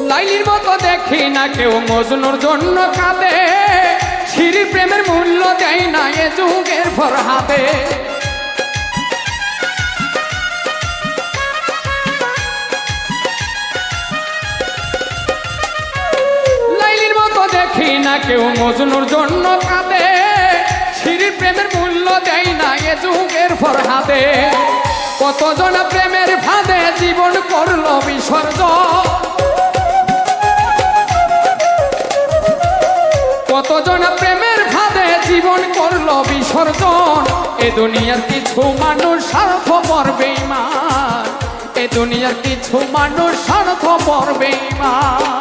লাইলির মতো দেখি না কেউ মজনুর জন্য কাঁদে, শিরির প্রেমের মূল্য দেয় না এ যুগের ফরহাদে। লাইলির মতো দেখি না কেউ মজনুর জন্য কাঁদে, শিরির প্রেমের মূল্য দেয় না এ যুগের ফরহাদে। কতজন প্রেমের ফাঁদে জীবন করলো বিসর্জন, কতজন প্রেমের ফাঁদে জীবন করলো বিসর্জন। এ দুনিয়ার কিছু মানুষ স্বার্থপর বেঈমান, এ দুনিয়ার কিছু মানুষ স্বার্থপর বেঈমান।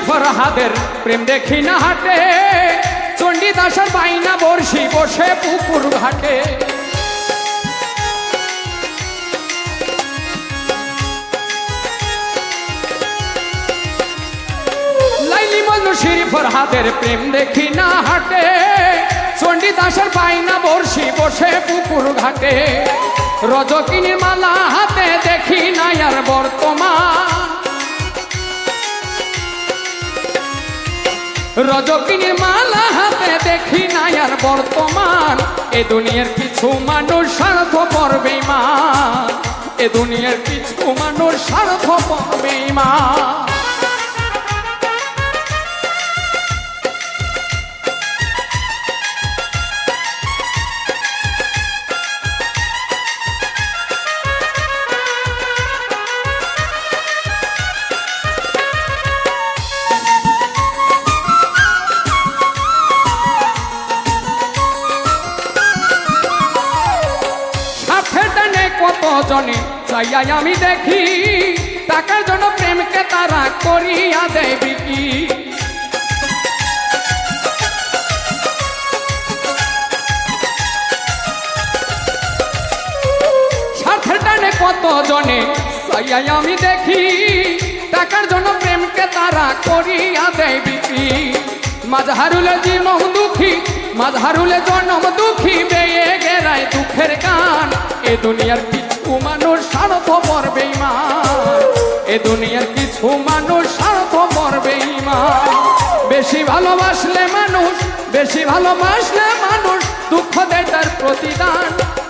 ফরহাদের প্রেম দেখি না হাটে, চণ্ডীদাসের বাইনা বর্ষি বসে পুকুর ঘাটে। লাইলি মজনু শিরি ফরহাদের প্রেম দেখি না হাটে, চণ্ডীদাসের বাইনা বর্ষি বসে পুকুর ঘাটে। রজকিনীর মালা হাতে দেখি না আর বর্তমান, রজকিনীর মালা হাতে দেখি না আর বর্তমান। এ দুনিয়ার কিছু মানুষ স্বার্থপর বেঈমান, এ দুনিয়ার কিছু মানুষ স্বার্থপর বেঈমান। কতজনে চাইয়াই আমি দেখি, টাকার জন্য প্রেমকে তারা করিয়া দেয় বিকি। স্বার্থের টানে কতজনে চাইয়াই আমি দেখি, টাকার জন্য প্রেমকে তারা করিয়া দেয় বিকি। মাঝহারুলে জীবন দুঃখী, মাঝহারুলে জন্ম দুঃখী, বেয়ে গেরায় দুঃখের গান। এ দুনিয়ার কিছু মানুষ স্বার্থপর বেঈমান, এ দুনিয়ার কিছু মানুষ স্বার্থপর বেঈমান। বেশি ভালোবাসলে মানুষ, বেশি ভালোবাসলে মানুষ দুঃখ দেয় তার প্রতিদান।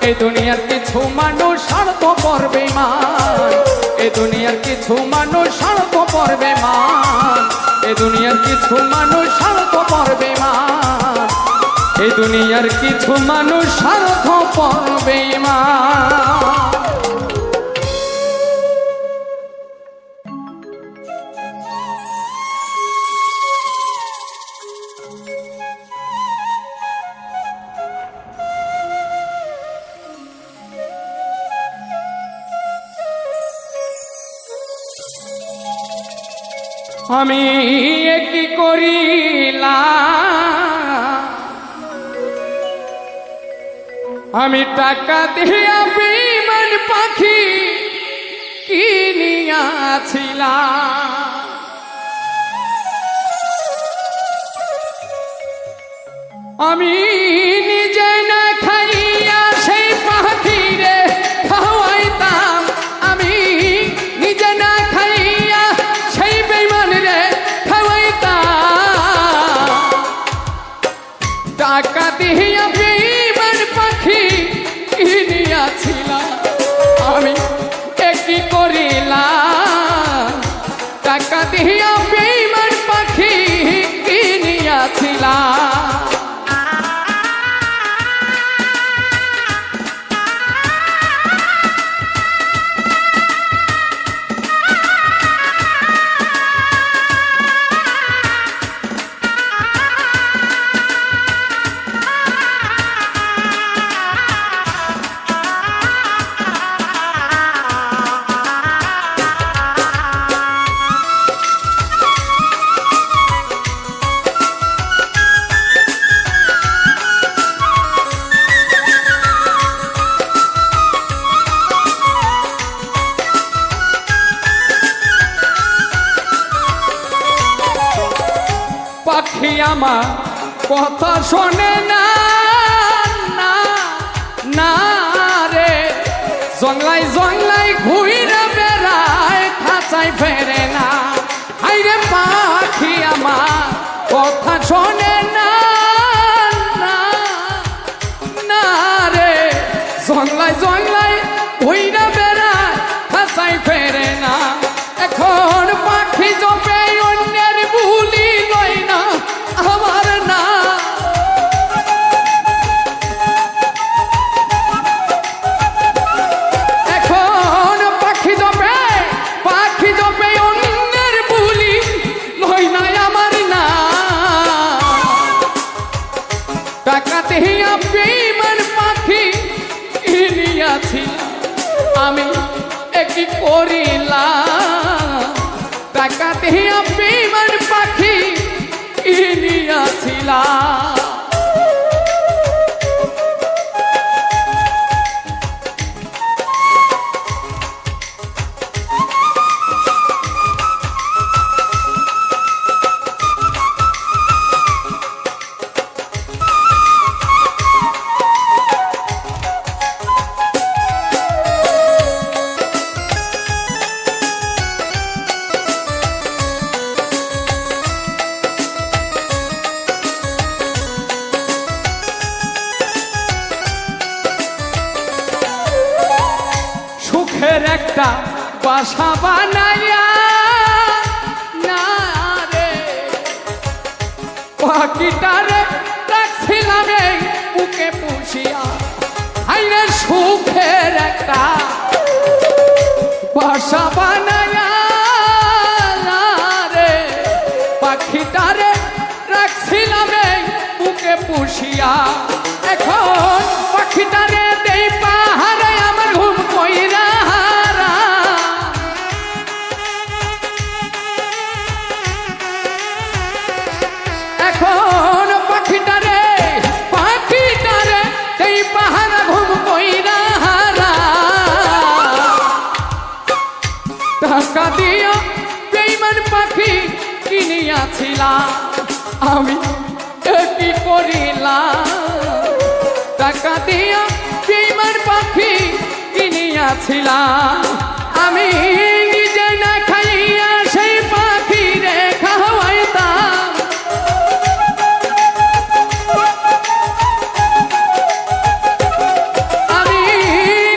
এ দুনিয়ার কিছু মানুষ স্বার্থপর বেঈমান, এ দুনিয়ার কিছু মানুষ স্বার্থপর বেঈমান, এ দুনিয়ার কিছু মানুষ স্বার্থপর বেঈমান, এ দুনিয়ার কিছু মানুষ স্বার্থপর বেঈমান। আমি কি করিলাম, আমি টাকা দিয়া বেঈমান পাখি কিনিয়াছিলাম। আমি নিজে না খাইয়া সেই পাখিরে খাওয়াইতাম, আমি নিজে না খাইয়া সেই বেঈমান রে খাওয়াইতাম। টাকা দিয়া বেঈমান পাখি কিনিয়াছিলাম, আমি কি করিলাম, টাকা দিয়া বেঈমান পাখি কিনিয়াছিলাম। পাখি আমার কথা শোনে না না না রে জংলাই জংলাই ঘুরে বেড়ায় খাঁচায় ফেরে না হাইরে পাখি আমার কথা শোনে না না না রে জংলাই জংলাই ঘুরে বেড়ায় খাঁচায় ফেরে না এখন পাখি জপে অন্যের বুলি লয় না আমার না এখন পাখি জপে অন্যের বুলি লয় না আমার না টাকাতে বেঈমান পাখি নিয়াছি আমি কি করিলাম টাকাতে বেঈমান পাখি নিয়াছিলাম সুখের একটা বাসা বানাইয়া না রে পাখিটারে রাখছিলাম এই বুকে পুষিয়া হাইরে সুখের একটা বাসা বানাইয়া না রে পাখিটারে রাখছিলাম এই বুকে পুষিয়া এখন পাখিটারে দেই পাহাড়ে আমার ঘুম কইরা এখন পাখিটারে দেই পাহাড়ে ঘুম কইরা টাকা দিয়া বেঈমান পাখি কিনিয়াছিলাম আমি কি করিলাম টাকা দিয়া বেঈমান পাখি কিনিয়াছিলাম আমি নিজে না খাইয়া সেই পাখি রে খাওয়াইতাম আমি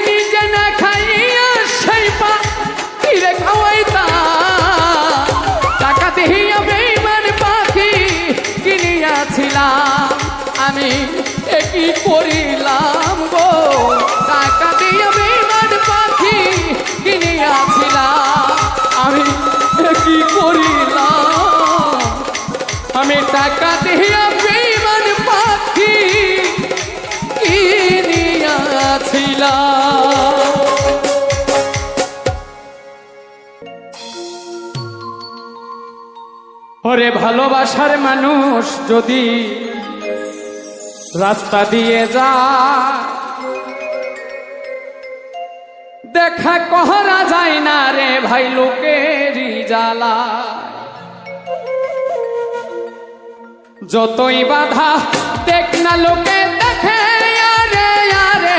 নিজে না খাইয়া সেই পাখি রে খাওয়াইতাম টাকা দিয়া বেঈমান পাখি কিনিয়াছিলাম আমি কি করিলাম গো টাকা দিয়ে বেঈমান পাখি কিনিয়াছিলাম আমি কি করিলাম আমি টাকা দিয়ে বেঈমান পাখি কিনিয়াছিলাম ওরে ভালোবাসার মানুষ যদি রাস্তা দিয়ে যা দেখা কহরা যায় না রে ভাই লোকেরই জ্বালা যতই বাধা দেখ না লোকে দেখে আরে আরে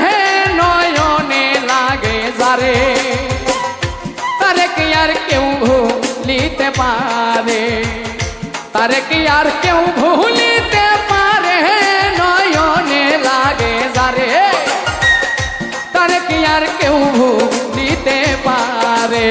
নয়নে লাগে যারে তারে কি আর কেউ ভুলিতে পারে তারে কি আর কেউ ভুলিতে পারে নয়নে লাগে যারে তারে কি আর কেউ ভুলিতে পারে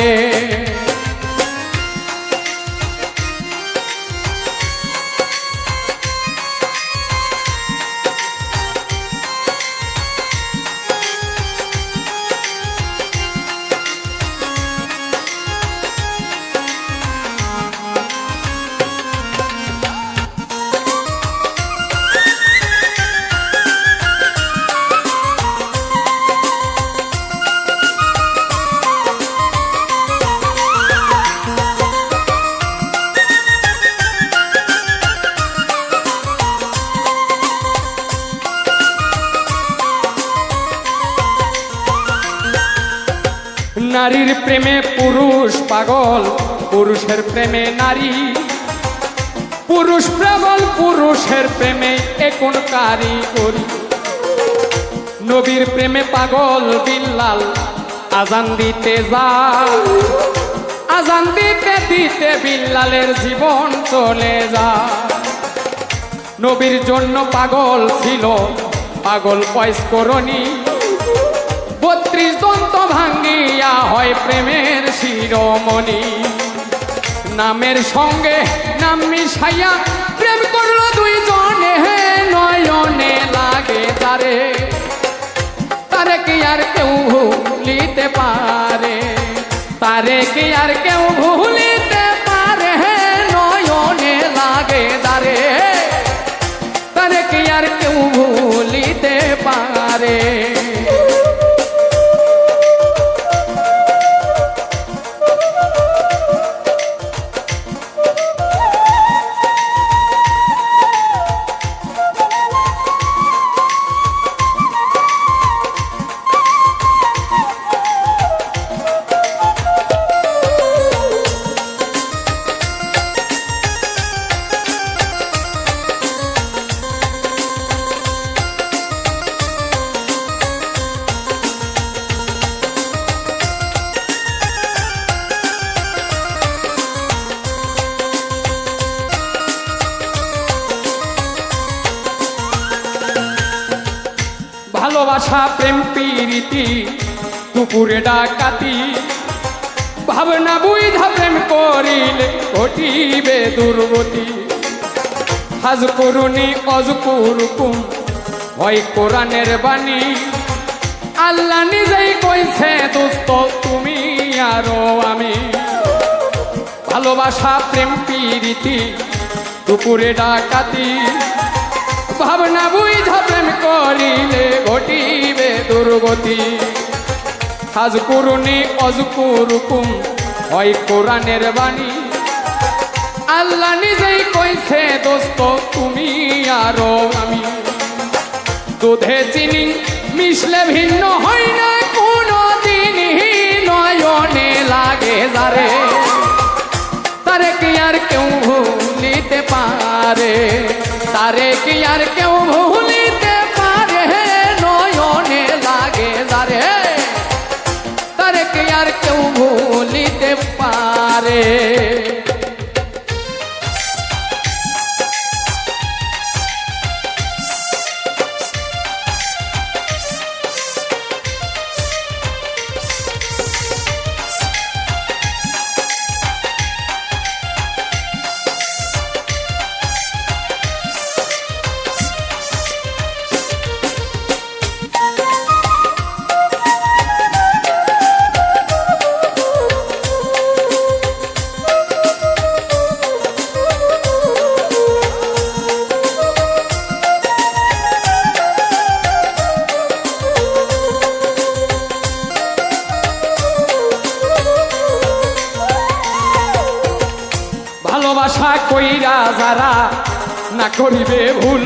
নারীর প্রেমে পুরুষ পাগল পুরুষের প্রেমে নারী পুরুষ প্রেমল পুরুষের প্রেমে এখন কারিগরি নবীর প্রেমে পাগল বিল্লাল আজান দিতে যায় আজান দিতে দিতে বিল্লালের জীবন চলে যায় নবীর জন্য পাগল ছিল পাগল পয়স করণী 32 দন্ত ভাঙ্গিয়া হয় প্রেমের শিরোমণি নামের সঙ্গে নাম মিশাইয়া প্রেম করলো দুইজনে নয়নে লাগে তারে তারে কি আর কেউ ভুলিতে পারে তারে কি আর কেউ ভুলিতে পারে নয়নে লাগে তারে তারে কি আর কেউ ভুলিতে পারে ভালোবাসা প্রেম প্রীতি কুকুরে ডাকাতি ভাবনা বুঝা প্রেম করিলে ঘটিবে দুর্গতি হাজ করুনি অজ কুরকুম হয় কোরআনের বাণী আল্লাহ নিজেই কইছে দোস্ত তুমি আরো আমি ভালোবাসা প্রেম প্রীতি কুকুরে ডাকাতি ভাবনা বুঝা প্রেম করিলে ঘটিবে দুর্গতি হাজ করুনি অজ কুরকুম হয় কোরআনের বাণী আল্লাহ নিজেই কইছে দোস্ত তুমি আরো আমি দুধে চিনি মিশলে ভিন্ন হয় না কোনো দিনই নয়নে লাগে যারে তারে কি আর কেউ ভুলিতে পারে তারে কি আর কেউ ভুলিতে পারে নয়নে লাগে যারে তারে কি আর কেউ ভুলিতে পারে ভালোবাসা কইরা যারা না করিবে ভুল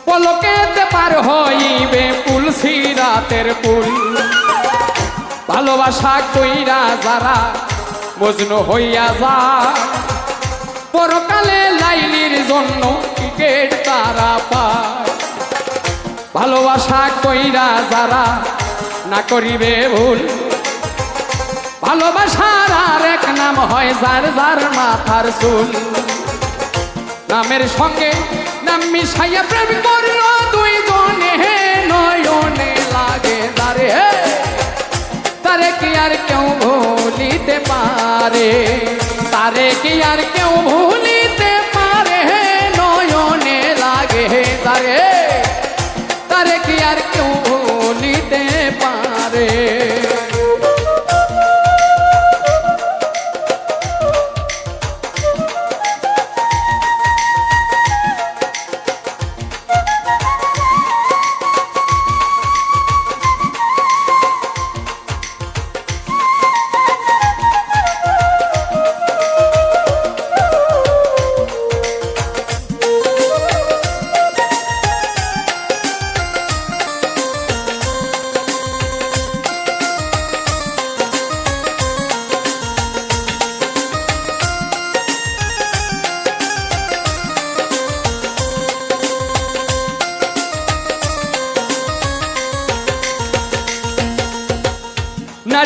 পলকেতে পার হইবে পুল সিরাতের পুল ভালোবাসা কইরা যারা মজনু হইয়া যায় পরকালে লাইলির জন্য টিকেট তারা পায় ভালোবাসা কইরা যারা না করিবে ভুল ভালোবাসার আরেক নাম হয় যার যার মাথার চুল নামের সঙ্গে নাম মিশাইয়া প্রেম করলো দুইজনে নয়নে লাগে তারে তারে কি আর কেউ ভুলিতে পারে তারে কি আর কেউ ভুলিতে পারে নয়নে লাগে তারে তারে কি আর কেউ ভুলিতে পারে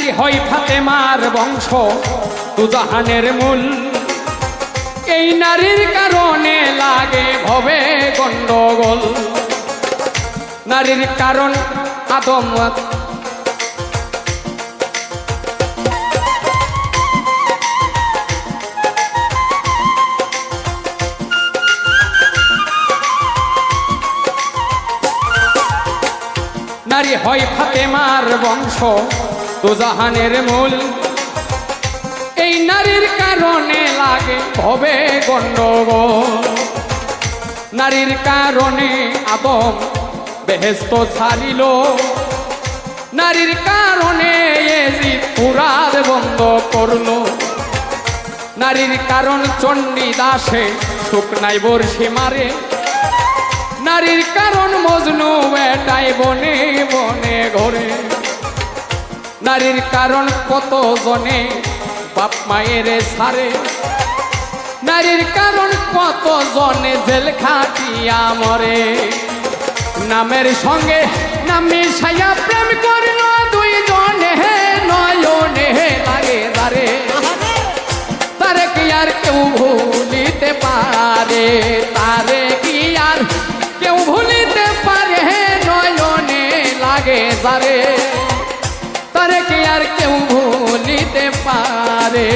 নারী হয় ফাতেমার বংশ দুজাহানের মূল এই নারীর কারণে লাগে ভবে গন্ডগোল নারীর কারণ আদম নারী হয় ফাতেমার বংশ দুজাহানের মূল এই নারীর কারণে লাগে ভবে গন্ডগোল নারীর কারণে আদম বেহেশত ছাড়িল নারীর কারণে ইয়েজিদ মুরাদ বন্ধ করল নারীর কারণ চণ্ডী দাসে শুকনাই বর্ষি মারে নারীর কারণ মজনু বেটায় বনে বনে ঘরে নারীর কারণ কত জনে বাপ মায়ের সারে নারীর কারণ কত জনে জেল খাটিয়া মরে নামের সঙ্গে নাম মিশাইয়া প্রেম করিল দুই জনে নয়নে লাগে দারে তারে কি আর কেউ ভুলিতে পারে তারে কি আর কেউ ভুলিতে পারে নয়নে লাগে দারে তারে কি আর কেউ ভুলিতে পারে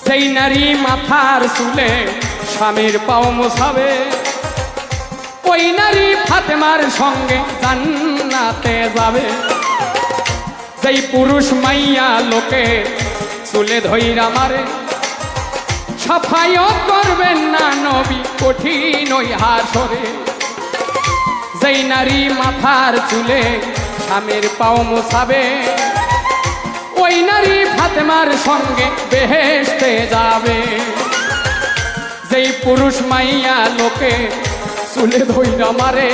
সেই নারী মাথার চুলে স্বামীর পাও মোছাবে ওই নারী ফাতেমার সঙ্গে জান্নাতে যাবে সেই পুরুষ মাইয়া লোকে চুলে ধইরা মারে সাফাইয়ত করবেন না নবী কঠিন ওই হাসরে যেই নারী মাথার চুলে স্বামীর পাও মোছাবে ওই নারী ফাতেমার সঙ্গে বেহেশতে যাবে যেই পুরুষ মাইয়া লোকে চুলে ধইরা মারে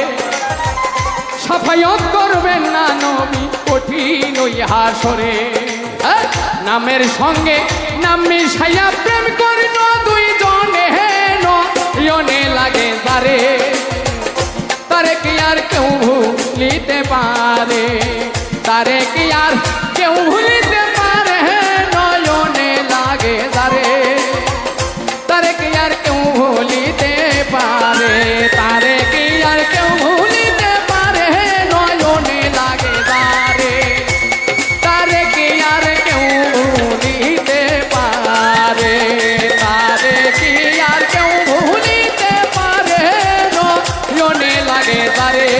সাফাইয়ত করবেন না নবী কঠিন ওই হাসরে নামের সঙ্গে নাম মিশাইয়া প্রেম করিল দুই জনে নয়নে লাগে তারে তারে কি আর কেউ ভুলিতে পারে তারে কি আর কেউ ভুলিতে পারে নয়নে লাগে তারে তারে কি আর কেউ ভুলিতে পারে তারে কি আর কেউ ভুলিতে পারে নয়নে লাগে তারে তারে কি আর কেউ ভুলিতে পারে তারে কি আর কেউ ভুলিতে পারে নয়নে লাগে তারে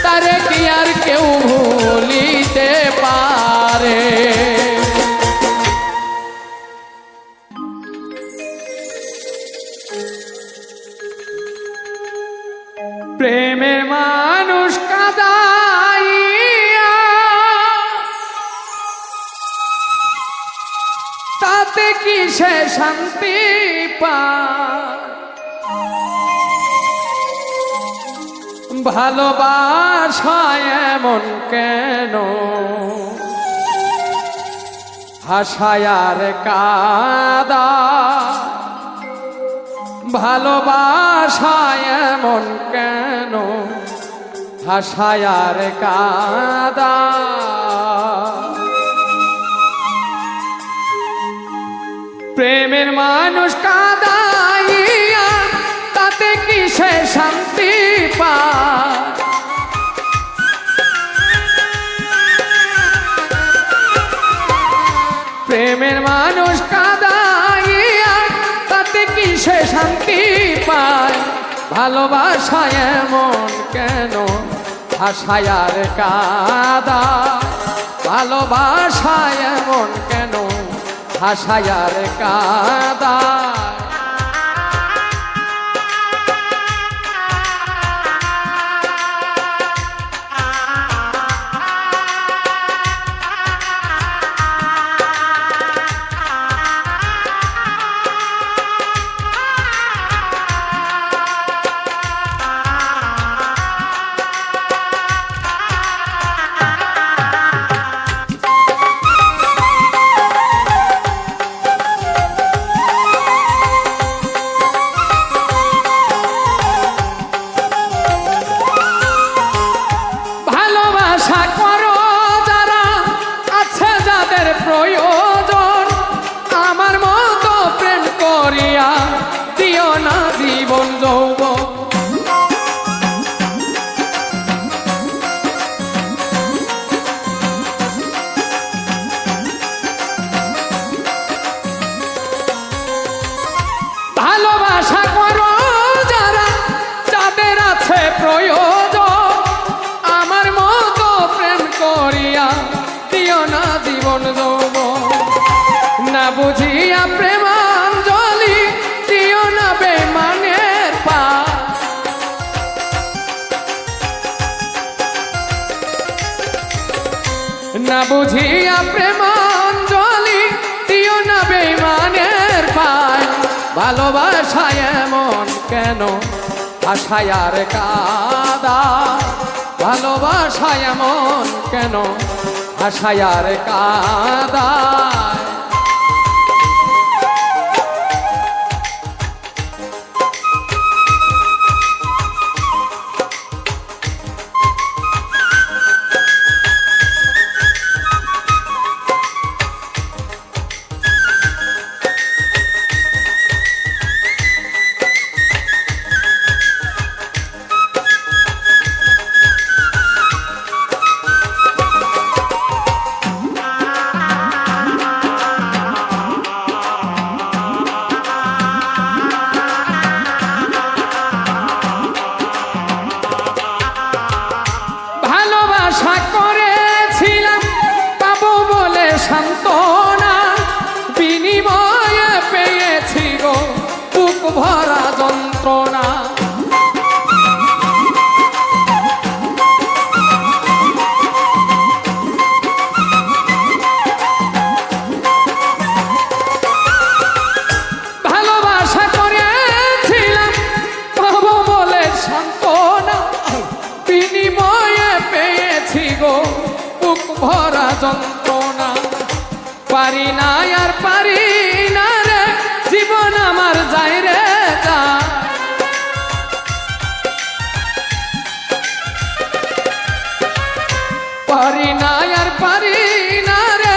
তারে কি আর কেউ ভুলিতে পারে প্রেমের মানুষ কাঁদাইয়া তাতে কি সে শান্তি পায় ভালোবাসায় এমন কেন হাসায় আর কাদা ভালোবাসায় এমন কেন হাসায় আর কাদা প্রেমের মানুষ কাঁদাইয়া তাতে কি সে শান্তি পায় প্রেমের মানুষ কাঁদাইয়া তাতে কি সে শান্তি পায় ভালোবাসায় এমন কেন হাসায় আর কাদা ভালোবাসায় এমন কেন হাসায় আর কাঁদায়। প্রয়োজন আমার মতো প্রেম করিয়া দিও না জীবন যৌবন। ভালোবাসা করো যারা যাদের আছে প্রয়োজন আমার মতো প্রেম করিয়া দিও না জীবন যৌবন। না বুঝিয়া প্রেমাঞ্জলি দিও না বেমানের পায়। না বুঝিয়া প্রেমাঞ্জলি দিও না বেমানের পায়। ভালোবাসায় এমন কেন আশায় আর কাঁদায়। ভালোবাসায় এমন কেন আশায় আর কাঁদায়। আশা করেছিলাম পাবো বলে সান্ত্বনা বিনিময়ে পেয়েছি গো বুক ভরা যন্ত্রণা। ভালোবাসা করেছিলাম পাবো বলে সান্ত্বনা বিনিময়ে পেয়েছি গো বুক ভরা যন্ত্রণা। পারি না আর পারি না রে জীবন আমার যায় রে যায়। পারি না আর পারি না রে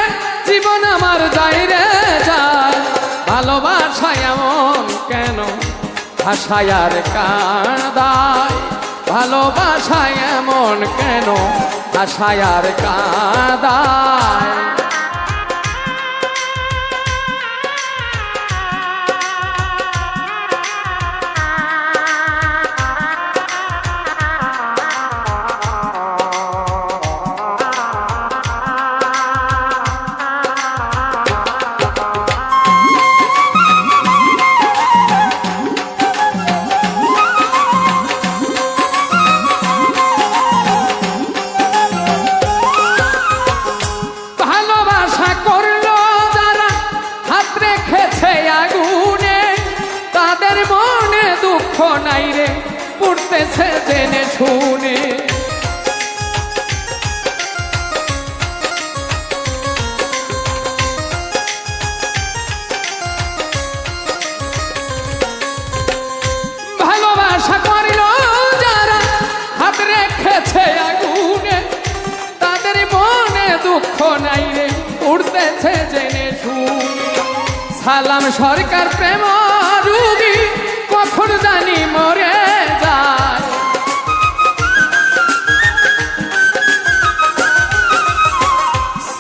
জীবন আমার যায় রে যায়। ভালোবাসায় এমন কেন আশায় আর কাঁদায়। ভালোবাসায় এমন কেন আশায় আর কাঁদায়। নাই রে পড়তেছে জেনে শুনে। ভালোবাসা করিল যারা হাত রেখেছে আগুনে তাদের মনে দুঃখ নাই রে পড়তেছে জেনে শুনে। সালাম সরকার প্রেম রুগী কখন জানি মরে যায়।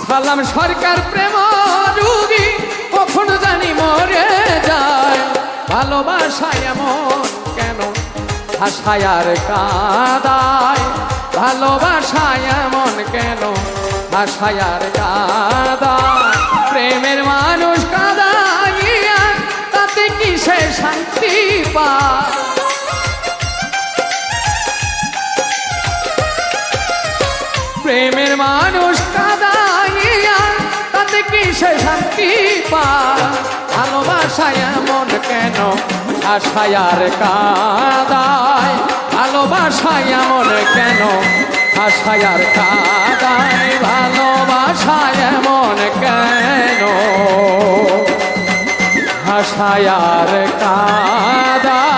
সালাম সরকার প্রেম রুগী কখন জানি মরে যায়। ভালোবাসায় এমন কেন আশায় আর কাঁদায়। ভালোবাসায় এমন কেন আশায় আর কাঁদায় প্রেমের মানুষ কাঁদাইয়া তাতে কি সে শান্তি পায় প্রেমের মানুষ কাঁদাইয়া তাতে কি সে শান্তি পায় ভালোবাসায় এমন কেন আশায় আর কাঁদায় ভালোবাসায় এমন কেন আশায় আর কাঁদায় ভালোবাসায় এমন কেন আশায় আর কাঁদায়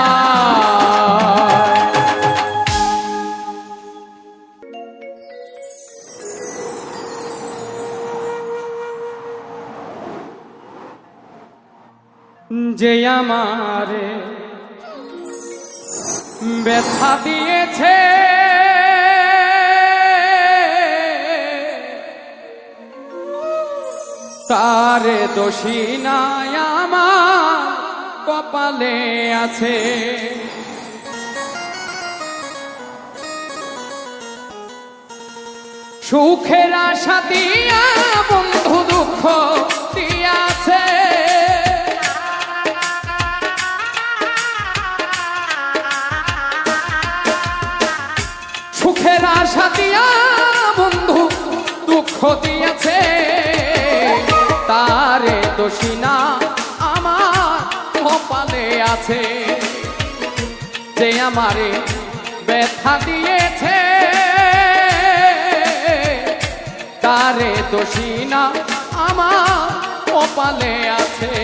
যে আমারে ব্যথা দিয়েছে তারে দোষী নাই আমার কপালে আছে সুখের আশা দিয়া বন্ধু দুঃখ দিয়াছে সুখের আশা দিয়া বন্ধু দুঃখ দিয়েছে তারে দোষী না আমার কপালে আছে যে আমারে ব্যথা দিয়েছে তারে দোষী না আমার কপালে আছে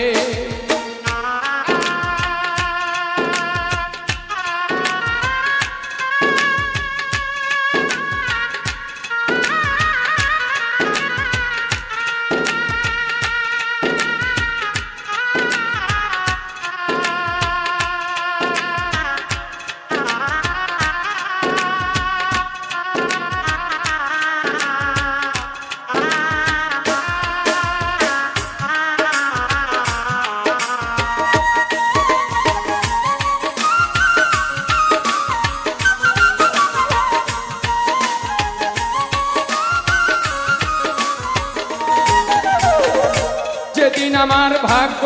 যেদিন আমার ভাগ্য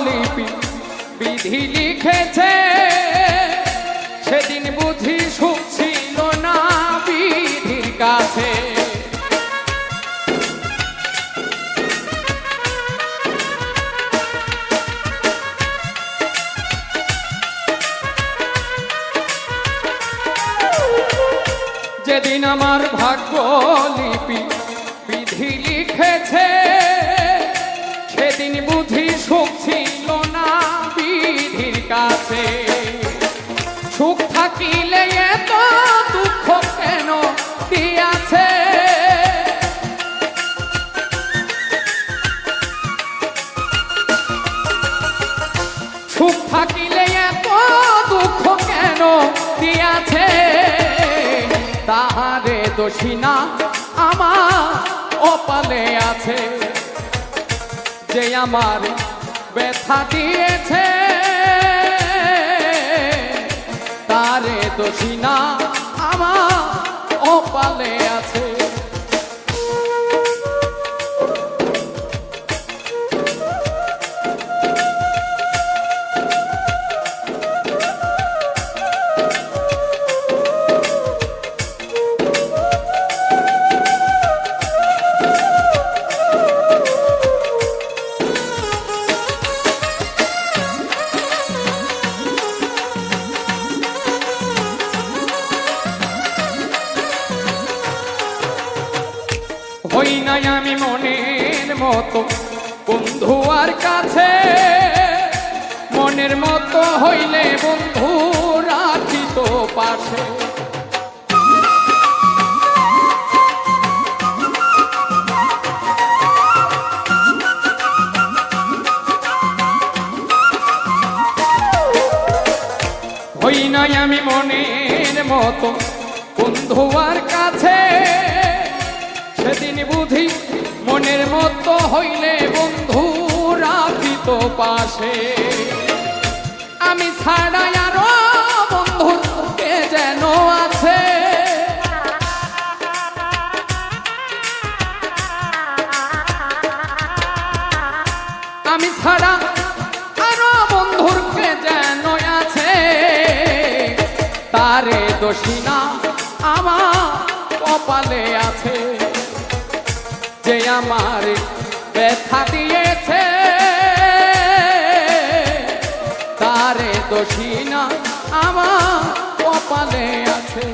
লিপি বিধি লিখেছে সেদিন বুঝি সুখ ছিল না বিধির কাছে যেদিন আমার ভাগ্য লিপি বিধি লিখেছে সেদিন বুঝি সুখ ছিল না বিধির কাছে সুখ থাকিলে এত দুঃখ কেন দিয়াছে সুখ থাকিলে এত দুঃখ কেন দিয়াছে তাহারে দোষী না আমার কপালে আছে যে আমার ব্যথা দিয়েছে তারে দোষী না আমার কপালে আছে হই নাই আমি মনের মতো বন্ধু আর কাছে মনের মতো হইলে বন্ধু রাখি তো পাশে হই নাই আমি মনের মতো বন্ধু আর কাছে সেদিন বুঝি মনের মতো হইলে বন্ধু রাখি তো পাশে আমি ছাড়া আরো বন্ধু কে যেন আছে দোষী না আমার কপালে আছে, যে আমার ব্যথা দিয়েছে তারে দোষী না আমার কপালে আছে।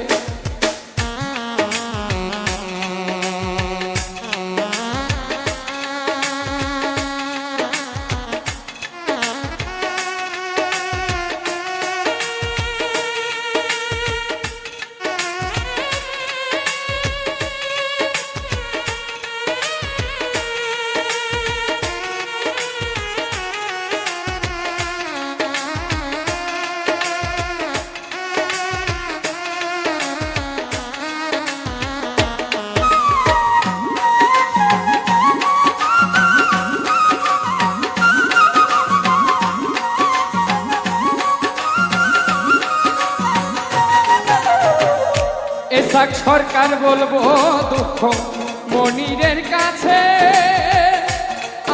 এসাক সরকার বলবো দুঃখ মনিরের কাছে,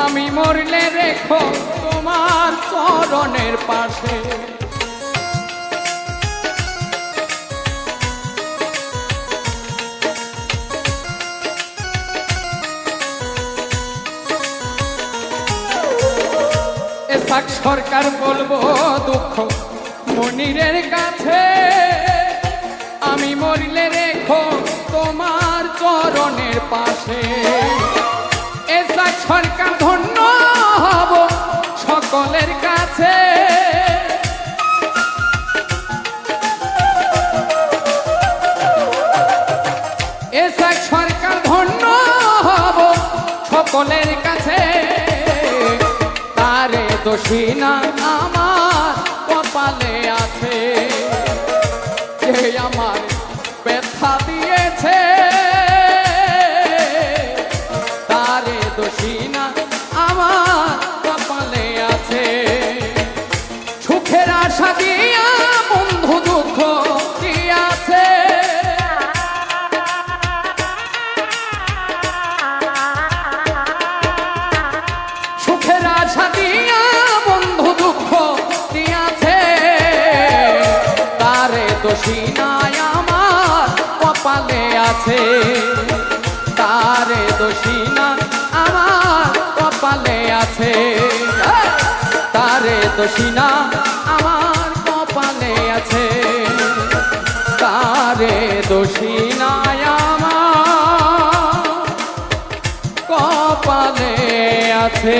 আমি মরলে রেখো তোমার চরণের পাশে। এসাক সরকার বলবো দুঃখ মনিরের কাছে, আমি মরলে রেখো তোমার চরণের পাশে। এসাক সরকার ধন্য হব সকলের কাছে, এসাক সরকার ধন্য হব সকলের কাছে, তারে দোষী না আমার কপালে আছে, যে আমার ব্যথা দিয়েছে তারে দোষী না আমার কপালে আছে। সুখের আশা দিয়া বন্ধু দুঃখ দিয়াছে, সুখের আশা দিয়া বন্ধু দুঃখ দিয়াছে, তারে দোষী না আমার কপালে আছে, তারে দোষী না আমার কপালে আছে, তারে দোষী না আমার কপালে আছে, তারে দোষী না আমার কপালে আছে।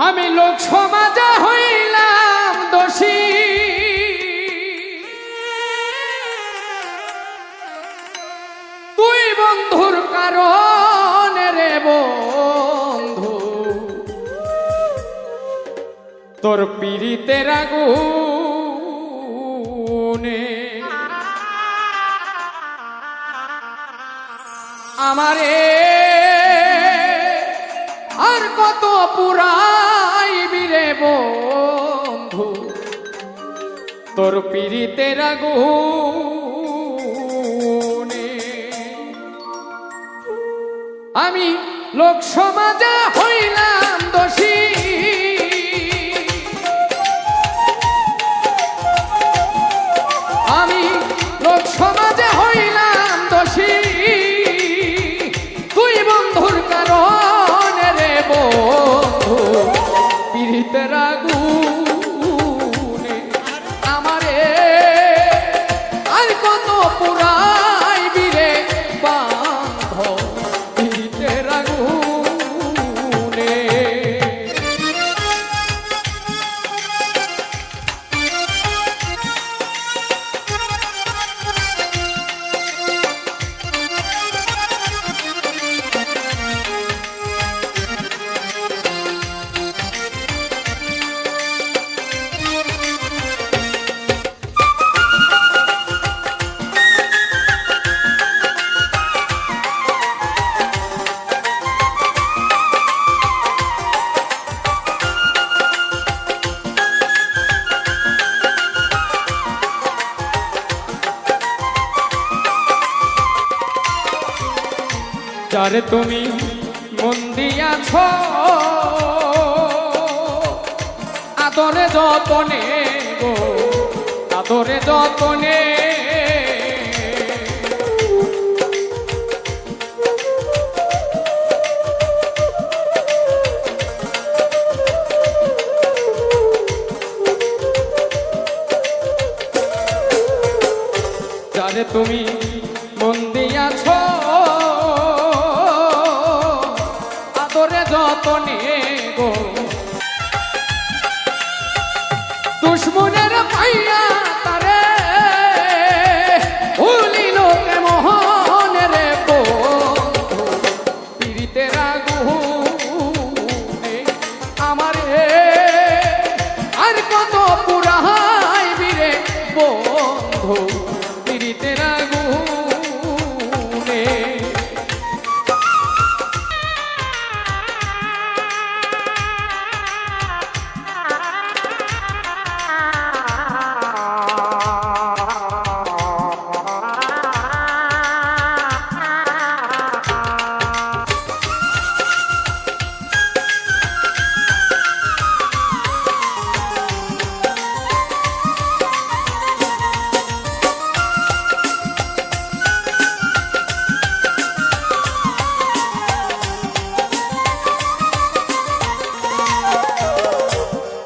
আমি লোক সমাজে হইলাম দোষী, তুই বন্ধুর কারণে রে বন্ধু, তোর পীড়িতের আগুনে আমারে আর কত পুরাইবি রে বন্ধু, তোর পীড়িতের আগুনে। আমি লোক সমাজে হইলাম দোষী, আমি লোক সমাজে হইলাম দোষী, তুই বন্ধুর কারণে রে বন্ধু, পীড়িতের আগুনে আমারে আর কত পুরাইবি রে বান্ধব, পীড়িতের আগুনে। যারে তুমি মন দিয়াছ আদরে যতনে গো আদরে যতনে যারে তুমি মন দিয়াছ আদরে যতনে গো দুশ্মনের পাইয়া তারে ভুলিল মোহনে রে বন্ধু পীড়িতের আগুনে আমারে আর কত পুরাইবি রে বন্ধু পীড়িতের আগুনে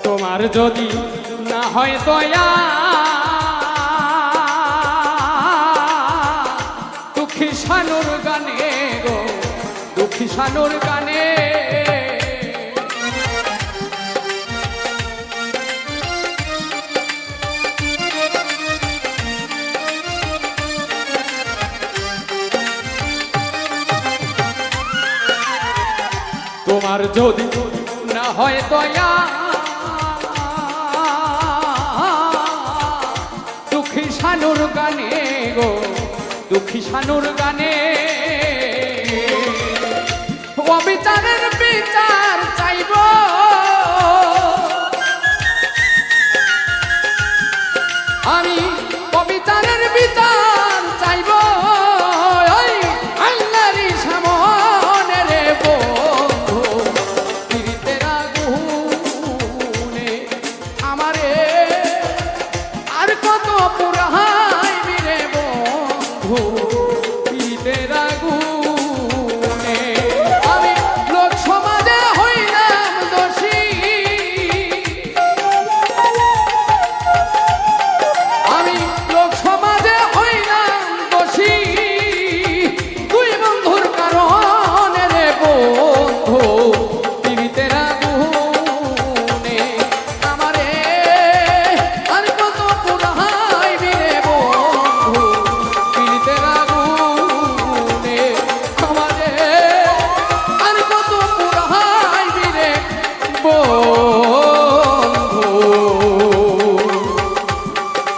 তোমার যদি না হয় দয়া দুঃখী শানুর গানে গো দুঃখী শানুর গানে তোমার যদি না হয় দয়া দুঃখী শানুর গানে গো দুঃখী শানুর গানে অবিচারের বিচার চাইব আমি অবিচারের বিচার চাইব ওই আল্লাহরই সামনে রে বন্ধু পীড়িতের আগুনে আমারে আর কত পুরাইবি রে বন্ধু পীড়িতের আগুনে আমি লোক সমাজে হইলাম দোষী আমি লোক সমাজে হইলাম দোষী তুই বন্ধুর কারণে রে বন্ধু পীড়িতের আগুনে আমারে আর কত পুরাইবি রে বন্ধু পীড়িতের আগুনে আমারে আর কত পুরাইবি রে বন্ধু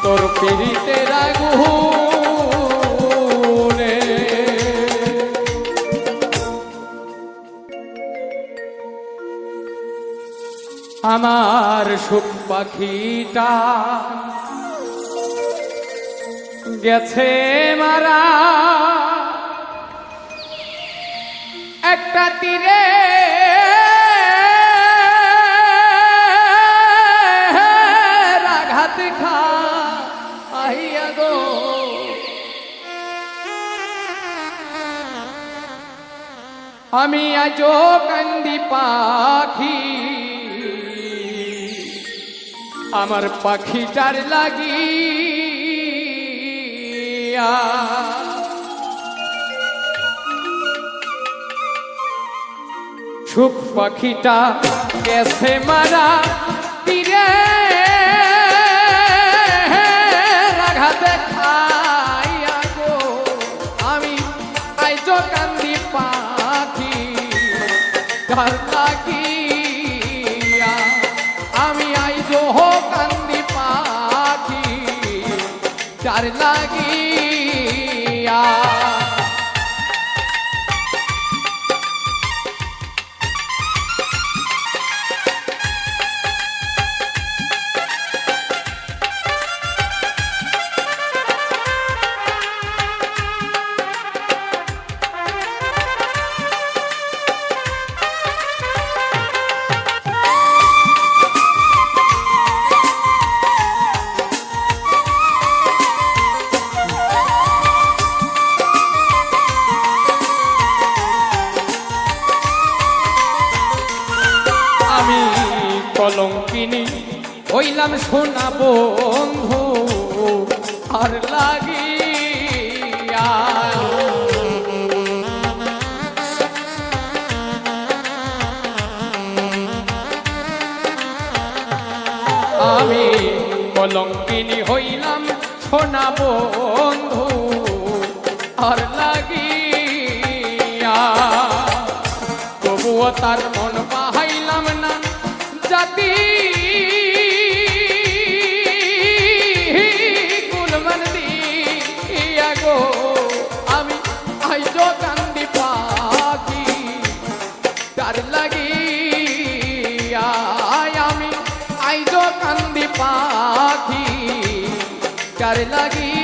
তোর পীড়িতের আগুনে আমার সুখ পাখিটা গেছে মারা একটা তীরে আঘাত খা আহিয়া গো আমি আজো কান্দি পাখি আমার পাখিটার লাগিয়া সুখ পাখিটা গেছে মারা তীরে আঘাতে খাইয়া গো আমি আইজো কান্দি পাখি তার লাগিয়া আমি আইজো কান্দি পাখি তার লাগিয়া কলঙ্কিনী হইলাম সোনা বন্ধু আর লাগিয়া আমি কলঙ্কিনী হইলাম সোনা বন্ধু আর লাগিয়া তবুও তার মন বাহাইলাম না জাতি কুলমান দিয়া গো আমি আইজ কান্দি পাখি তার লাগিয়া আমি আইজ কান্দি পাখি তার লাগিয়া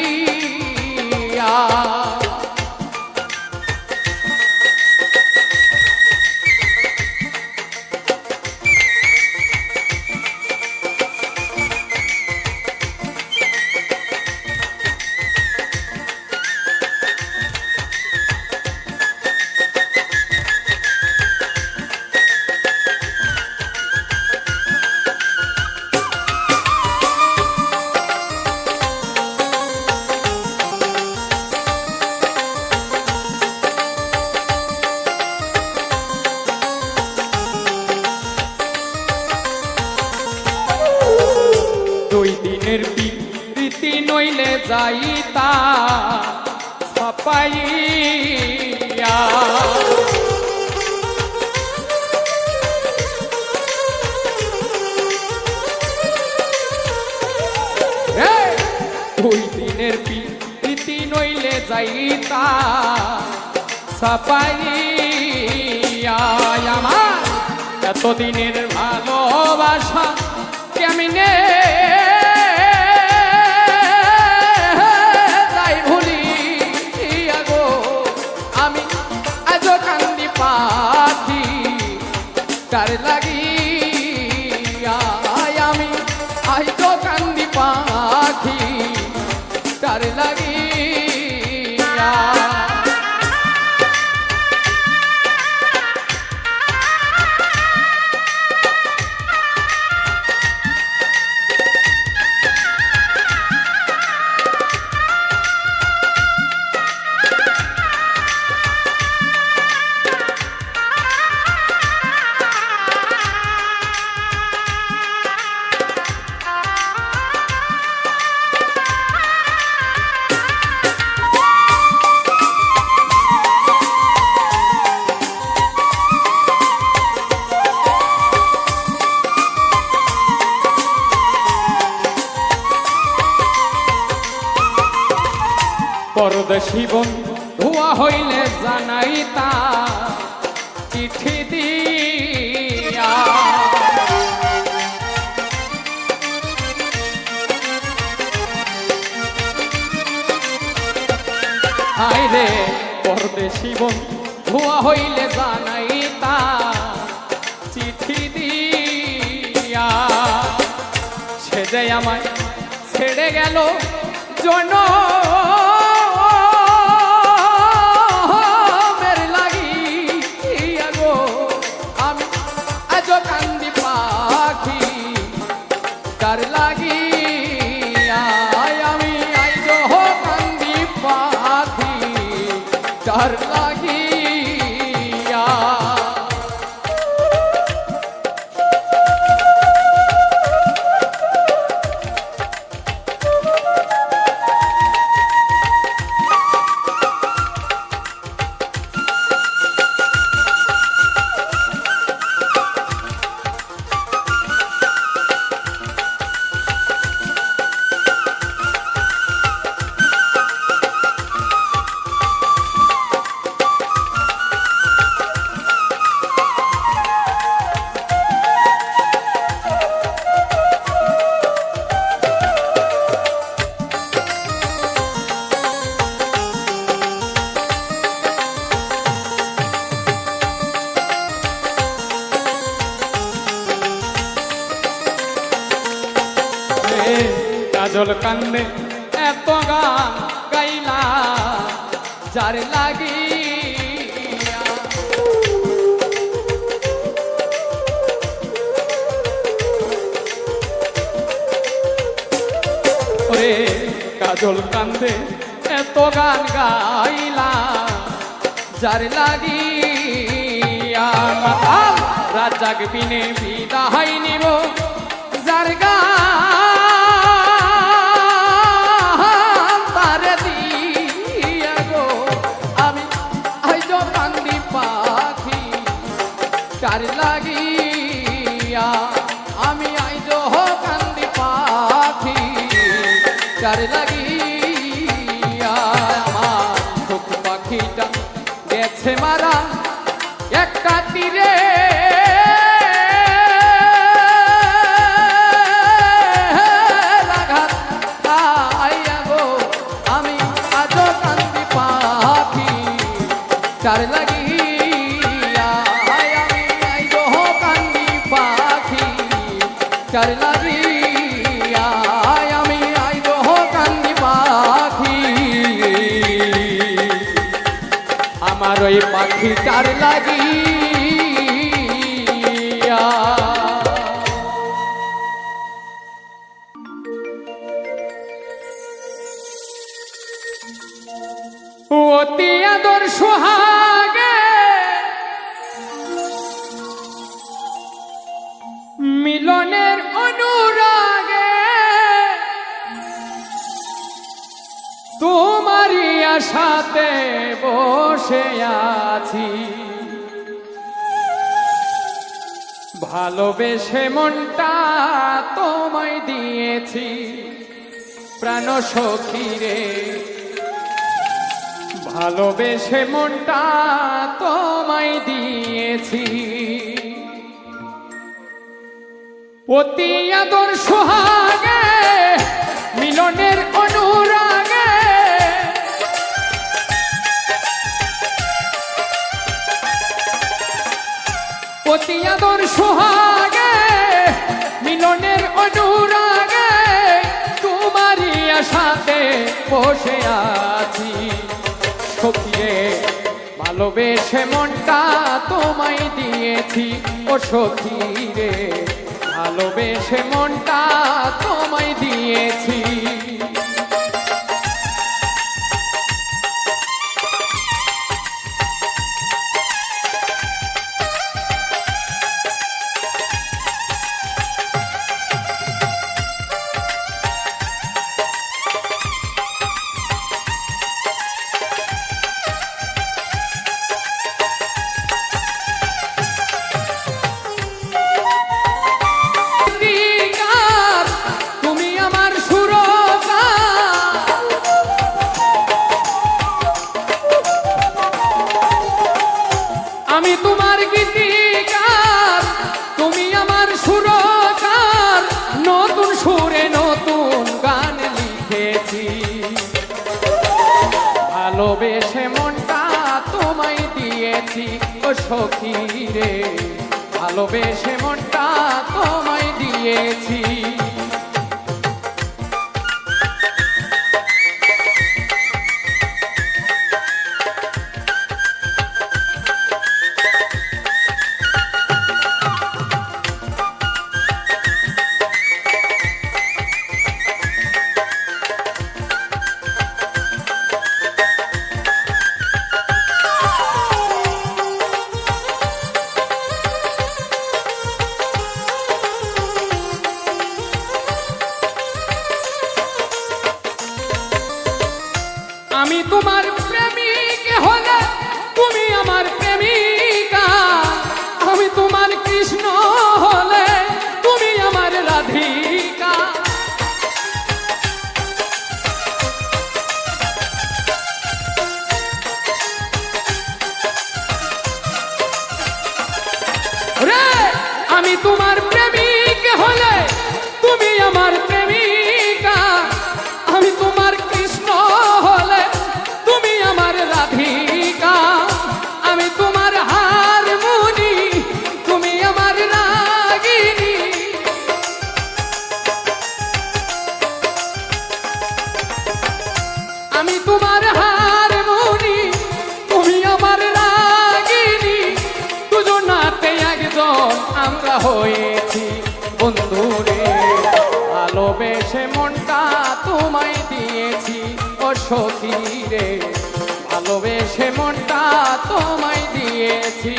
দুই দিনের প্রীতি নইলে যাইতা ছাপাইয়া দুই দিনের প্রীতি নইলে যাইতা ছাপাইয়া আমার এতদিনের ভালোবাসা কেমনে যাই ভুলি গো আমি আজ কান্দি পাখি তার লাগিয়া আমি আজ কান্দি পাখি তার লাগিয়া পরদেশী বন্ধু হইলে জানাইতা চিঠি দিয়া হায়রে পরদেশী বন্ধু হইলে জানাইতা চিঠি দিয়া সে যে আমায় ছেড়ে গেল জন কান্দি পাখি তার লাগিয়া আমি আইজ কান্দি পাখি তার লাগিয়া কাজল কান্দে এত গান গাইলা যার লাগিয়া কাজল কান্দে এত গান গাইলা যার লাগিয়া মাতাল রাত জাগবিনে বিদায় নিব যার গান তারে দিয়া গো আমি আইজ কান্দি পাখি যার লাগিয়া আমি আইজ কান্দি পাখি যার লাগিয়া আমার চোখ পাখিটা গেছে মারা একটা তীরে লাগাত আইয়া গো আমি আজও কান্দি পাখি যার লাগিয়া আমি আইজো কান্দি পাখি যার লাগিয়া আমি আইজো কান্দি পাখি আমার ওই পাখিটার লাগিয়া অতি আদর সোহাগে মিলনের অনুরাগে তোমারই আশাতে বসে আছি ভালোবেসে মনটা তোমায় দিয়েছি প্রাণ সখী রে ভালোবেসে মনটা তোমায় দিয়েছি অতি আদর সোহাগে মিলনের অনুরাগে অতি আদর সোহাগে মিলনের অনুরাগে তোমারই আশাতে বসে আছি সখিরে ভালোবেসে মনটা তোমায় দিয়েছি ও সখিরে ভালোবেসে মনটা তোমায় দিয়েছি আমি তোমার গীতিকার তুমি আমার সুরকার নতুন সুরে নতুন গান লিখেছি ভালোবেসে মনটা তোমায় দিয়েছি ও সখী রে ভালোবেসে মনটা তোমায় দিয়েছি আমি তোমার প্রেমিক হলে তুমি আমার প্রেমিকা আমি তোমার কৃষ্ণ হলে তুমি আমার রাধিকা রে আমি তোমার প্রেমিক হলে তুমি আমার প্রেমিকা আমি তোমার কৃষ্ণ হলে তুমি আমার রাধিকা আমি তোমার হারমোনি তুমি আমার রাগিনী আমি তোমার হারমোনি তুমি আমার রাগিনী দুজনাতে একজন আমরা হয়েছি বন্ধুরে ভালোবেসে মনটা তোমায় দিয়েছি সখী রে, ভালোবেসে মনটা তোমায় দিয়েছি।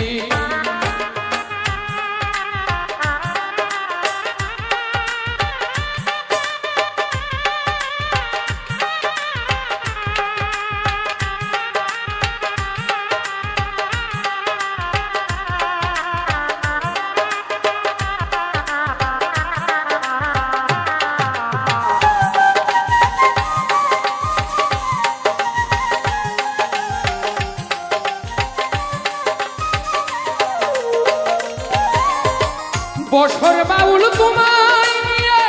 বছর বাউল তোমায় নিয়ে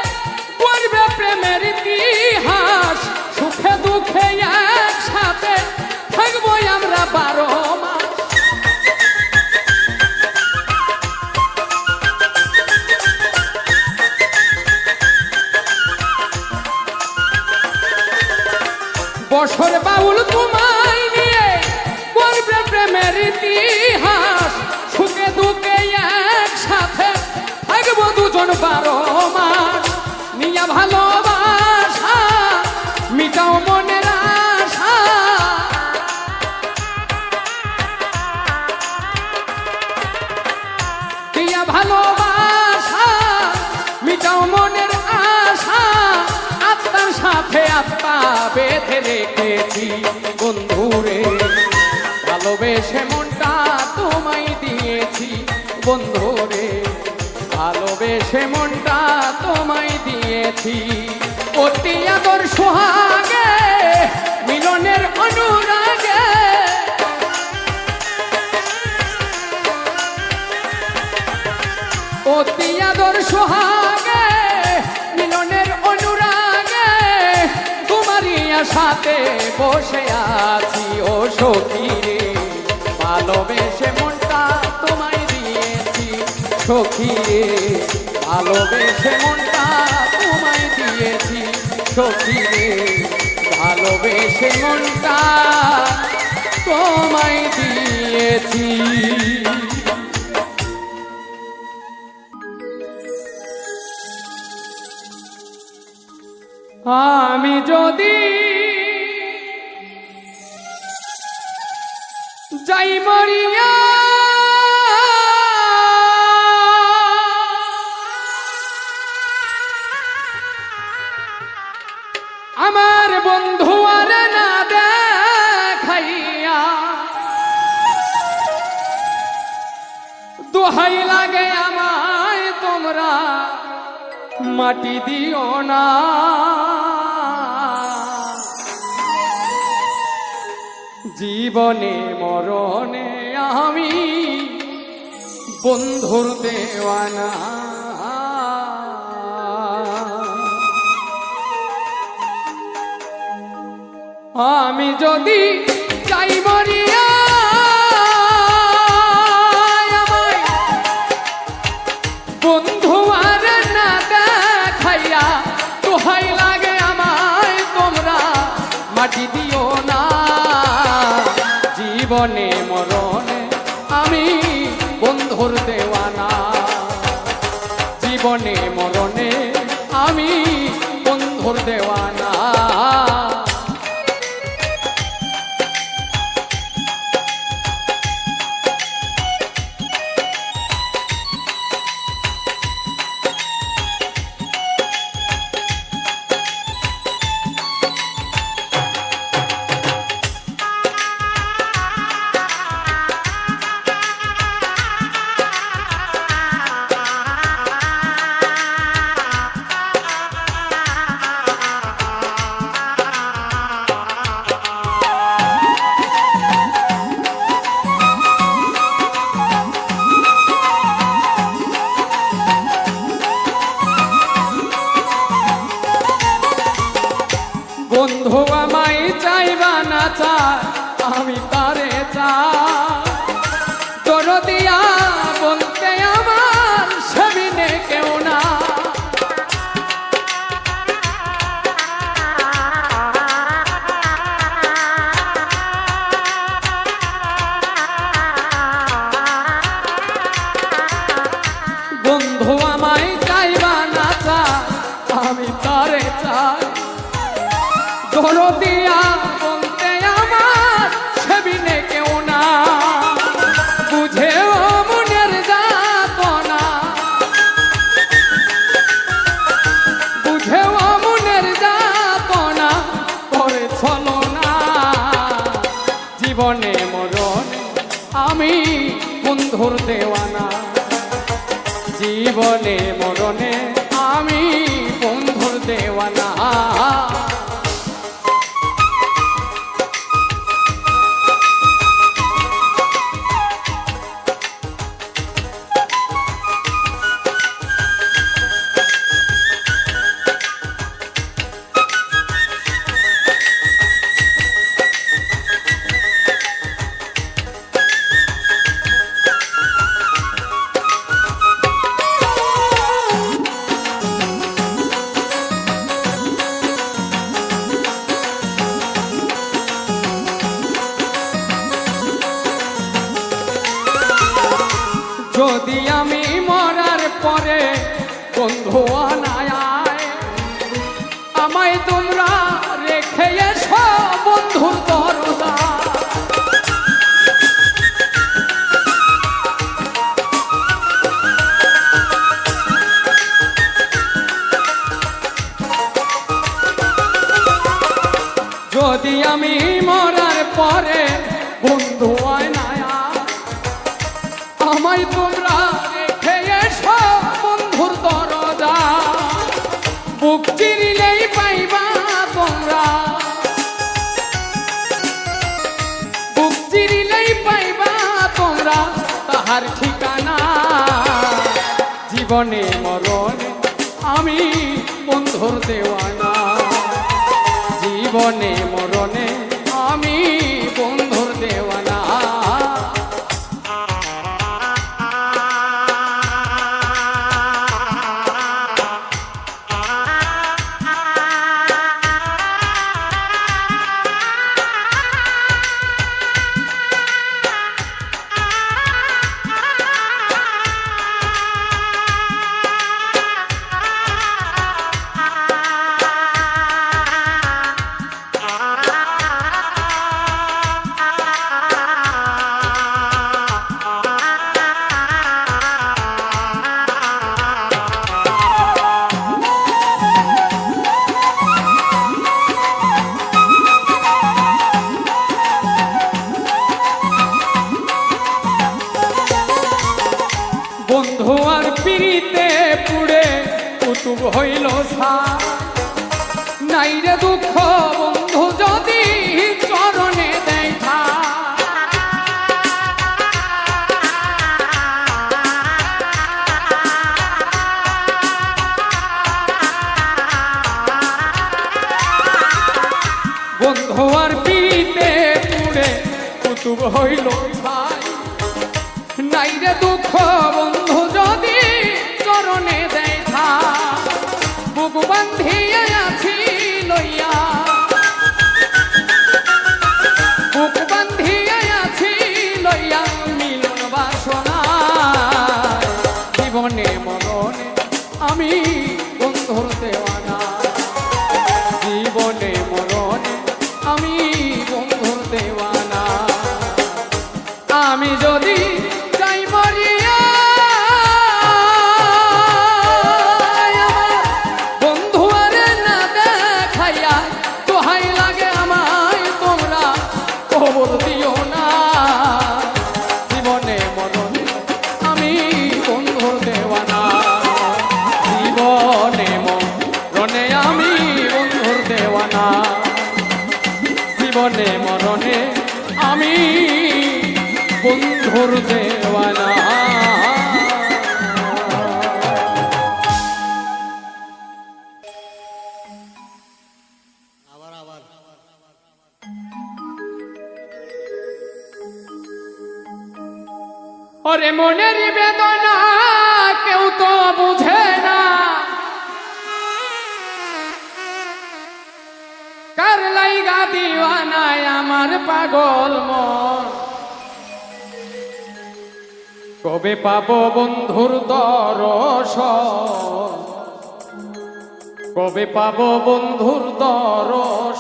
করবে প্রেমের ইতিহাস, সুখে দুঃখে একসাথে থাকবো আমরা 12 মাস। বছর বাউল তোমায় নিয়ে করবে প্রেমের ইতিহাস, সুখে দুঃখে একসাথে থাকবো দুজন 12 মাস। নিয়া ভালোবাসা মিটাও মনের আশা, দিয়া ভালোবাসা মিটাও মনের আশা, আত্মার সাথে আত্মা বেঁধে রেখেছি বন্ধুরে, ভালোবেসে মনটা তোমায় দিয়েছি বন্ধুরে, ভালোবেসে মনটা তোমায় দিয়েছি। অতি আদর সোহাগে মিলনের অনুরাগে, অতি আদর সোহাগে মিলনের অনুরাগে, তোমারই আশাতে বসে আছি ও সখী রে, ভালোবেসে মনটা তোমায় দিয়েছি সখী রে, ভালোবেসে মনটা তোমায় দিয়েছি সখী রে, ভালোবেসে মনটা তোমায় দিয়েছি। আমি যদি যাই মরিয়া আমার বন্ধু আর না দেখাইয়া, দোহাই লাগে আমায় তোমরা মাটি দিও না, জীবনে মরণে আমি বন্ধুর দেওয়ানা। আমি যদি চাই মরিয়া আমায় বন্ধু আর না দেখাইয়া, দোহাই লাগে আমায় তোমরা মাটি দিও না, জীবনে মরণে আমি বন্ধুর দেওয়ানা, জীবনে মরণে আমি বন্ধুর দেওয়ানা। বন্ধু আমায় চাইবা না চায়, আমি তারে চাই, দরদিয়া বলতে আমার সেবিনে কেউ না। বন্ধু আমায় চাইবা না চায়, আমি তারে চাই, দরদিয়া বলতে আমার সেবিনে কেউ না, বুঝেও মনের যাতনা, বুঝেও মনের যাতনা করে চলো না। জীবনে মরণে আমি বন্ধুর দেওয়ানা, জীবনে মরণে আমি বন্ধুর দেওয়ানা। যদি আমি মরার পরে বন্ধু আনায় আমায় তোমরা রেখে এসো বন্ধুর দরজা। যদি আমি মরার পরে বন্ধু আনায় আমায় তোমরা রেখে এসো বন্ধুর দরজা। বুক চিরিলেই পাইবা তোমরা, বুক চিরিলেই পাইবা তোমরা তাহার ঠিকানা। জীবনে মরণে আমি বন্ধুর দেওয়ানা, জীবনে মরণে আমি বন্ধুর দেওয়ানা। বন্ধু আর পিড়িতে পুড়ে কুতুব হইল ছাই, নাই রে দুঃখ বন্ধু যদি চরণে দেয় ঠাই। বন্ধু আর পিড়িতে পুড়ে কুতুব হইল ছাই, নাই রে দুঃখ বন্ধু যদি চরণে দেয় ঠাই। বুক বান্ধিয়া আছি লইয়া, বুক বান্ধিয়া আছি লইয়া মিলন বাসনা। জীবনে মরণে আমি বন্ধুর দেওয়ানা, জীবনে মরণে আমি বন্ধুর দেওয়ানা। আমি যদি যাই মরিয়া বন্ধু আরে না দেখাইয়া, দোহাই লাগে আমায় তোমরা খবর দিও না। জীবনে মরণে আমি বন্ধুর দেওয়ানা, জীবনে মরণে আমি বন্ধুর দেওয়ানা, জীবনে মরণে আমি বন্ধুর দেওয়ানা। ওরে মনের বেদনা কেউ তো বুঝে না, কার লাইগা দিওয়ানায় আমার পাগল মন। কবে পাবো বন্ধুর দর্শন, কবে পাবো বন্ধুর দর্শন।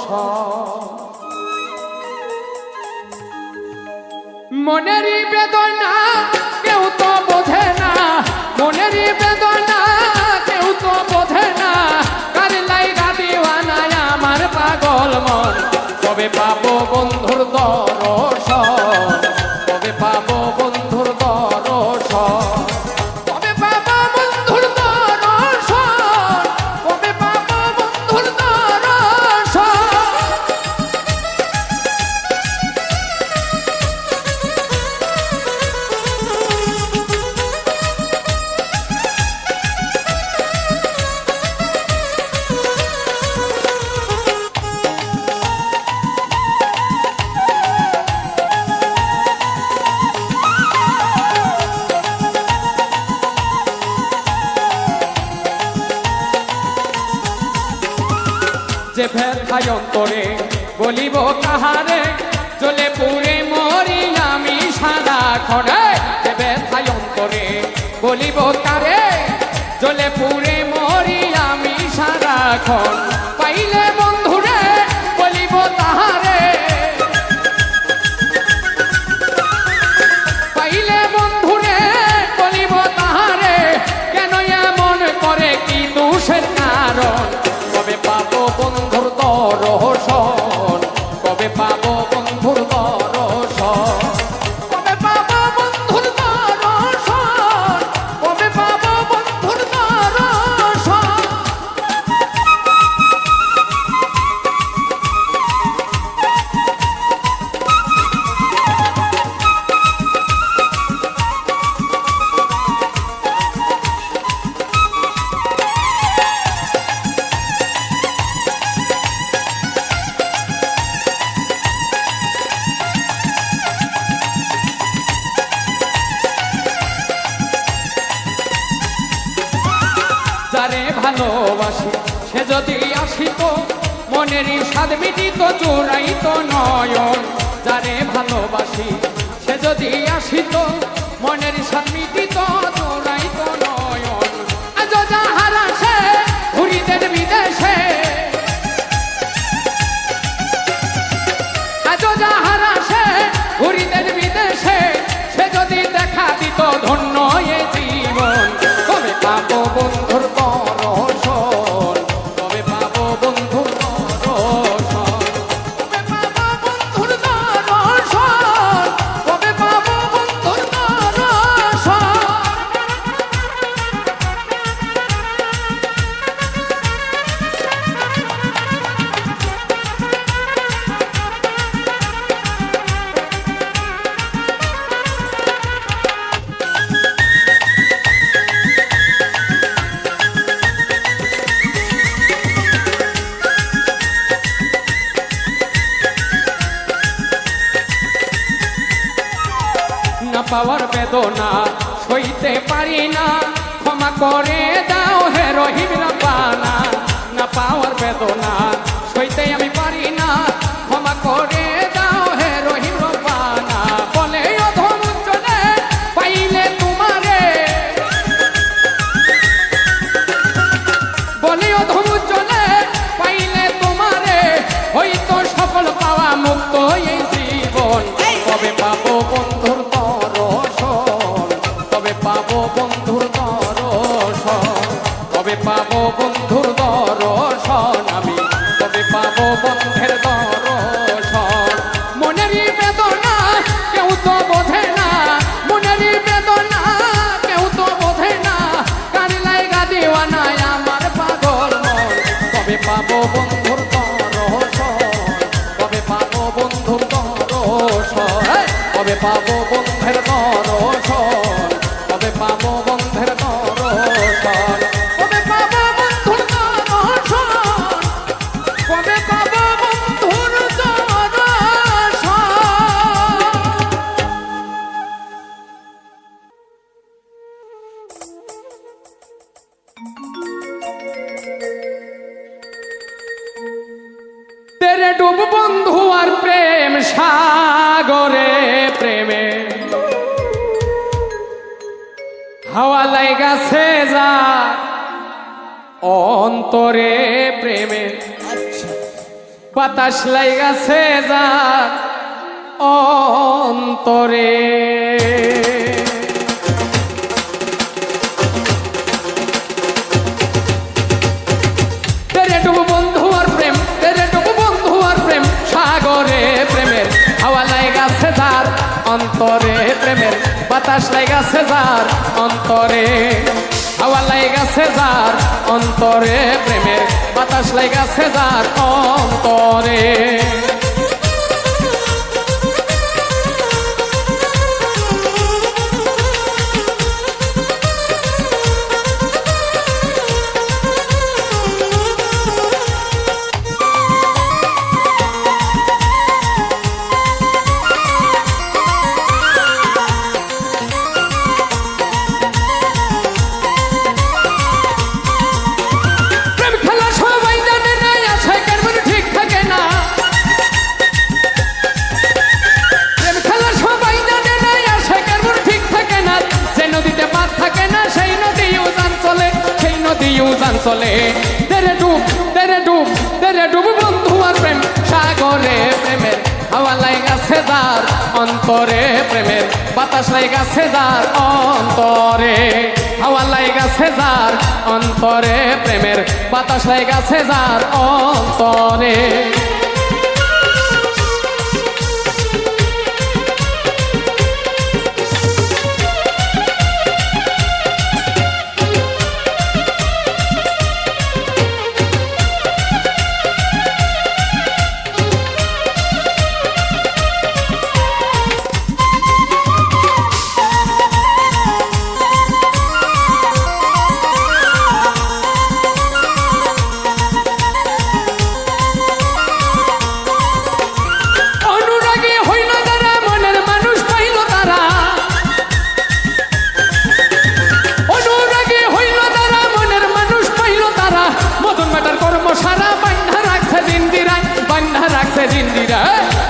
মনেরই বেদনা কেউ তো বোঝে না, মনেরই বেদনা কেউ তো বোঝে না, কার লাইগা দিওয়ানা আমার পাগল মন। কবে পাবো বন্ধুর দর্শন, কবে পাবো বন্ধুর দর্শন, কবে পাবো বন্ধুর দর্শন, কবে পাবো বন্ধুর দর্শন। যে ব্যথায় অন্তরে বলিব কাহারে, জ্বলে পুড়ে মরি আমি সারাক্ষণে। যে ব্যথায় অন্তরে বলিব কারে, জ্বলে পুড়ে মরি আমি সারাক্ষণ। পাইলে বন্ধুরে বলিব তাহারে, পাইলে বন্ধুরে বলিব তাহারে, কেন এমন করে কি দোষের কারণ। কবে পাবো বন্ধুর দর্শন, কবে পাবো বন্ধুর দর্শন, কবে পাবো বন্ধুর দর্শন, কবে পাবো বন্ধুর দর্শন। যারে ভালোবাসি সে যদি আসিত, মনেরই স্বাদ মিটিত জোড়াইত নয়ন। যারে ভালোবাসি সে যদি আসিত, মনের স্বাদ মিটিত জোড়াইত নয়ন। আজ যাহারা সে ঘুরিতেন বিদেশে, আজ যাহারা সে ঘুরিতেন বিদেশে, সে যদি দেখা দিত ধন্য এ জীবন। কবে পাবো বন্ধুর দর্শন, কবে পাবো বন্ধুর দর্শন, কবে পাবো বন্ধুর দর্শন, কবে পাবো বন্ধুর দর্শন। না পাওয়ার বেদনা সইতে পারি না, ক্ষমা করে দাও হে রহিম রাব্বানা। না পাওয়ার বেদনা সইতে আমি পারি না, ক্ষমা করে দাও হে রহিম রাব্বানা। বলে অধম চলে পাইলে তোমারে, বলে অধম চলে পাইলে তোমারে, হয়তো সফল পাওয়া মুক্ত এই জীবন। কবে পাবো বন্ধুর দর্শন, কবে পাবো বন্ধুর দর্শন, কবে পাবো বন্ধুর দর্শন, আমি কবে পাবো বন্ধের দর্শন। মনেরই বেদনা কেউ তো বোঝে না, মনেরই বেদনা কেউ তো বোঝে না, কার লাইগা দিওয়ানা আমার পাগল মন। কবে পাবো বন্ধুর দর্শন, কবে পাবো বন্ধুর দর্শন, কবে পাবো বন্ধের দর্শন, কবে পাবো বন্ধের দর্শন, কবে পাবো বন্ধুর দর্শন, কবে পাবো বন্ধুর দর্শন। তেরে ডুব বন্ধু আর প্রেম সাগরে, প্রেমে হাওয়া লাইগাছে যা অন্তরে, প্রেমে বাতাস লাইগাছে যার অন্তরে। তেরে ডুবু বন্ধু আর প্রেম, তেরে ডুবু বন্ধু আর প্রেম সাগরে প্রেমের হাওয়া লাইগাছে যার অন্তরে। প্রেমের বাতাস লাইগাছে যার অন্তরে, হাওয়া লাইগাছে যার অন্তরে। প্রেমের বাতাস লাইগাছে যার অন্তরে। চলে তেরে ডুব তেরে ডুব তেরে ডুব বন্ধু আর প্রেম সাগরে। প্রেমের হাওয়া লাইগাছে যার অন্তরে। প্রেমের বাতাস লাইগাছে যার অন্তরে, হাওয়া লাইগাছে যার অন্তরে। প্রেমের বাতাস লাইগাছে যার অন্তরে।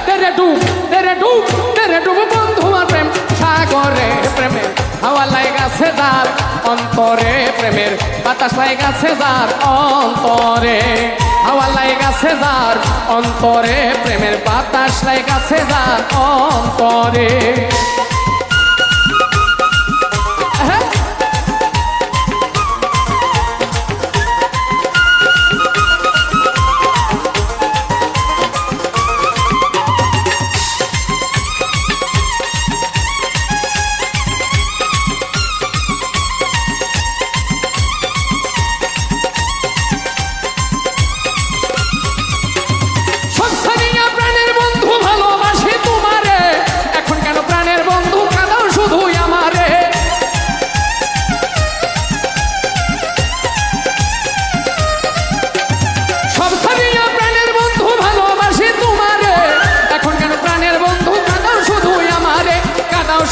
তেরে ডুব তেরে ডুব তেরে ডুব বন্ধু আর প্রেম সাগরে। প্রেমের হাওয়া লাইগাছে যার অন্তরে। প্রেমের বাতাস লাইগাছে যার অন্তরে, হাওয়া লাইগাছে যার অন্তরে। প্রেমের বাতাস লাইগাছে যার অন্তরে।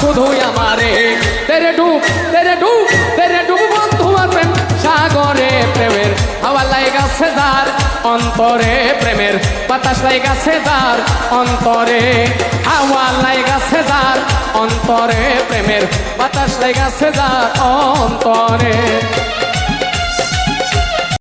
শুধুই আমারে তেরে ডুব তেরে ডুব তেরে ডুব বন্ধু আর প্রেম সাগরে। প্রেমের হাওয়া লাইগাছে যার অন্তরে। প্রেমের বাতাস লাইগাছে যার অন্তরে, হাওয়া লাইগাছে যার অন্তরে। প্রেমের বাতাস লাইগাছে যার অন্তরে।